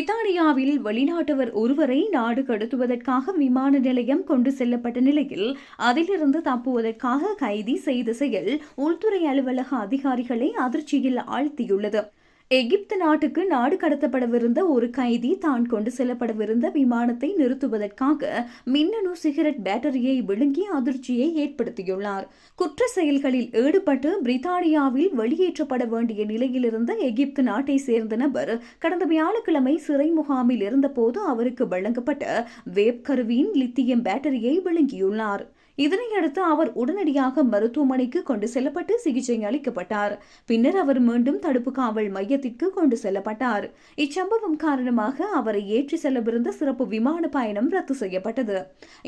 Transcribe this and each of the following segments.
பிரித்தானியாவில் வெளிநாட்டவர் ஒருவரை நாடு கடத்துவதற்காக விமான நிலையம் கொண்டு செல்லப்பட்ட நிலையில் அதிலிருந்து தப்புவதற்காக கைதி செய்த செயல் உள்துறை அலுவலக அதிகாரிகளை அதிர்ச்சியில் ஆழ்த்தியுள்ளது. எகிப்து நாட்டுக்கு நாடு கடத்தப்படவிருந்த ஒரு கைதி தான் கொண்டு செல்லப்படவிருந்த விமானத்தை நிறுத்துவதற்காக மின்னணு சிகரெட் பேட்டரியை விழுங்கி அதிர்ச்சியை ஏற்படுத்தியுள்ளார். குற்ற செயல்களில் ஈடுபட்டு பிரித்தானியாவில் வெளியேற்றப்பட வேண்டிய நிலையில் இருந்த எகிப்து நாட்டை சேர்ந்த நபர் கடந்த வியாழக்கிழமை சிறை முகாமில் இருந்தபோது அவருக்கு வழங்கப்பட்ட வேப் கருவியின் லித்தியம் பேட்டரியை விழுங்கியுள்ளார். இதனையடுத்து அவர் உடனடியாக மருத்துவமனைக்கு கொண்டு செல்லப்பட்டு சிகிச்சை அளிக்கப்பட்டார். பின்னர் அவர் மீண்டும் தடுப்பு காவல் மையத்திற்கு கொண்டு செல்லப்பட்டார். இச்சம்பவம் காரணமாக அவரை ஏற்றி செல்லவிருந்த சிறப்பு விமான பயணம் ரத்து செய்யப்பட்டது.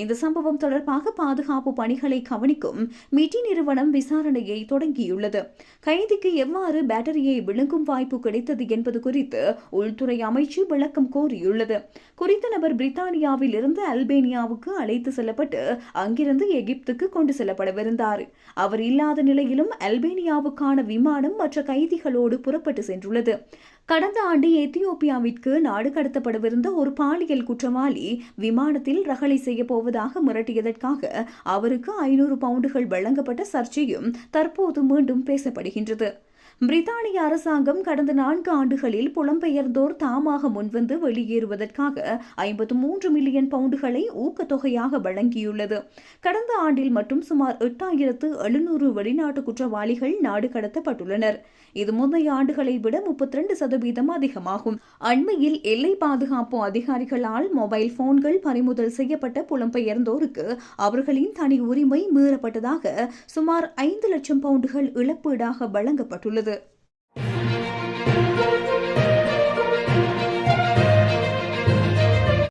இந்த சம்பவம் தொடர்பாக பாதுகாப்பு பணிகளை கவனிக்கும் மிட்டி நிறுவனம் விசாரணையை தொடங்கியுள்ளது. கைதிக்கு எவ்வாறு பேட்டரியை விழுங்கும் வாய்ப்பு கிடைத்தது என்பது குறித்து உள்துறை அமைச்சு விளக்கம் கோரியுள்ளது. குறித்த நபர் பிரித்தானியாவில் இருந்து அல்பேனியாவுக்கு அழைத்து செல்லப்பட்டு அங்கிருந்து எகிப்துக்கு கொண்டு செல்லப்படவிருந்தார். அவர் இல்லாத நிலையிலும் அல்பேனியாவுக்கான விமானம் மற்ற கைதிகளோடு புறப்பட்டு சென்றுள்ளது. கடந்த ஆண்டு எத்தியோப்பியாவிற்கு நாடு கடத்தப்படவிருந்த ஒரு பாலியல் குற்றவாளி விமானத்தில் ரகளை செய்ய போவதாக மிரட்டியதற்காக அவருக்கு 500 பவுண்டுகள் வழங்கப்பட்ட சர்ச்சையும் தற்போது மீண்டும் பேசப்படுகின்றது. பிரித்தானிய அரசாங்கம் கடந்த 4 ஆண்டுகளில் புலம்பெயர்ந்தோர் தாமாக முன்வந்து வெளியேறுவதற்காக 53 மில்லியன் பவுண்டுகளை ஊக்கத்தொகையாக வழங்கியுள்ளது. கடந்த ஆண்டில் மட்டும் சுமார் 8700 வெளிநாட்டு குற்றவாளிகள் நாடு கடத்தப்பட்டுள்ளனர். இது முந்தைய ஆண்டுகளை விட 32% அதிகமாகும். அண்மையில் எல்லை பாதுகாப்பு அதிகாரிகளால் மொபைல் போன்கள் பறிமுதல் செய்யப்பட்ட புலம்பெயர்ந்தோருக்கு அவர்களின் தனி உரிமை மீறப்பட்டதாக சுமார் 5 லட்சம் பவுண்டுகள் இழப்பீடாக வழங்கப்பட்டுள்ளது.